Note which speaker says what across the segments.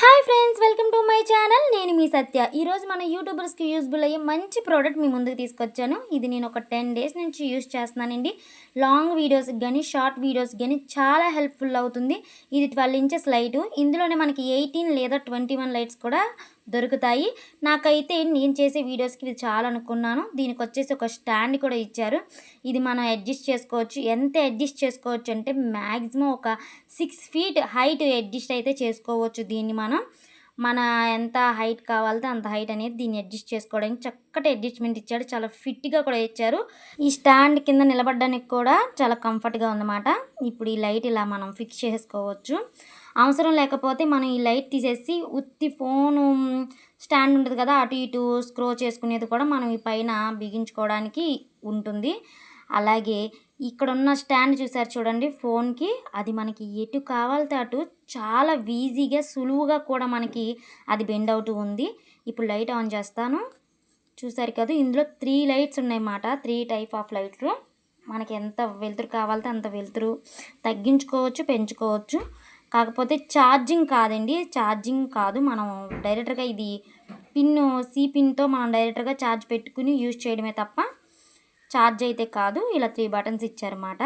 Speaker 1: Hi friends, welcome to my channel. నేను మీ సత్య. ఈరోజు మన యూట్యూబర్స్కి యూజ్బుల్ అయ్యే మంచి ప్రోడక్ట్ మీ ముందుకు తీసుకొచ్చాను. ఇది నేను ఒక 10 డేస్ నుంచి యూజ్ చేస్తున్నానండి. లాంగ్ వీడియోస్కి కానీ షార్ట్ వీడియోస్కి కానీ చాలా హెల్ప్ఫుల్ అవుతుంది. ఇది 12 ఇంచెస్ లైటు. ఇందులోనే మనకి 18 లేదా 21 లైట్స్ కూడా దొరుకుతాయి. నాకైతే నేను చేసే వీడియోస్కి ఇది చాలా అనుకున్నాను. దీనికి వచ్చేసి ఒక స్టాండ్ కూడా ఇచ్చారు. ఇది మనం అడ్జస్ట్ చేసుకోవచ్చు. ఎంత అడ్జస్ట్ చేసుకోవచ్చు అంటే మ్యాక్సిమం ఒక 6 ఫీట్ హైట్ అడ్జస్ట్ అయితే చేసుకోవచ్చు. దీన్ని మన ఎంత హైట్ కావాలంటే అంత హైట్ అనేది దీన్ని అడ్జస్ట్ చేసుకోవడానికి చక్కటి అడ్జస్ట్మెంట్ ఇచ్చాడు. చాలా ఫిట్గా కూడా ఇచ్చారు. ఈ స్టాండ్ కింద నిలబడడానికి కూడా చాలా కంఫర్ట్గా ఉందన్నమాట. ఇప్పుడు ఈ లైట్ ఇలా మనం ఫిక్స్ చేసుకోవచ్చు. అవసరం లేకపోతే మనం ఈ లైట్ తీసేసి ఉత్తి ఫోను స్టాండ్ ఉంటుంది కదా, అటు ఇటు స్క్రో చేసుకునేది కూడా మనం ఈ పైన బిగించుకోవడానికి ఉంటుంది. అలాగే ఇక్కడ ఉన్న స్టాండ్ చూసారు చూడండి ఫోన్కి, అది మనకి ఎటు కావాలితే అటు చాలా ఈజీగా సులువుగా కూడా మనకి అది బెండ్ అవుతూ ఉంది. ఇప్పుడు లైట్ ఆన్ చేస్తాను. చూసారు కదా, ఇందులో 3 లైట్స్ ఉన్నాయన్నమాట. 3 టైప్ ఆఫ్ లైట్స్. మనకి ఎంత వెలుతురు కావాలంటే అంత వెలుతురు తగ్గించుకోవచ్చు, పెంచుకోవచ్చు. కాకపోతే ఛార్జింగ్ కాదండి, ఛార్జింగ్ కాదు. మనం డైరెక్ట్గా ఇది సి పిన్తో మనం డైరెక్ట్గా ఛార్జ్ పెట్టుకుని యూజ్ చేయడమే తప్ప ఛార్జ్ అయితే కాదు. ఇలా 3 బటన్స్ ఇచ్చారన్నమాట.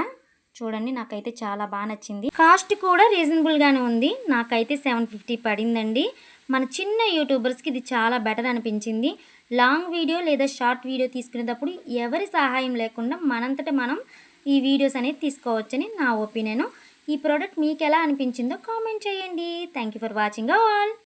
Speaker 1: చూడండి, నాకైతే చాలా బాగా నచ్చింది. కాస్ట్ కూడా రీజనబుల్గానే ఉంది. నాకైతే 750 పడిందండి. మన చిన్న యూట్యూబర్స్కి ఇది చాలా బెటర్ అనిపించింది. లాంగ్ వీడియో లేదా షార్ట్ వీడియో తీసుకునేటప్పుడు ఎవరి సహాయం లేకుండా మనంతట మనం ఈ వీడియోస్ అనేది తీసుకోవచ్చని నా ఒపీనియన్. ఈ ప్రోడక్ట్ మీకు ఎలా అనిపించిందో కామెంట్ చేయండి. Thank you for watching all.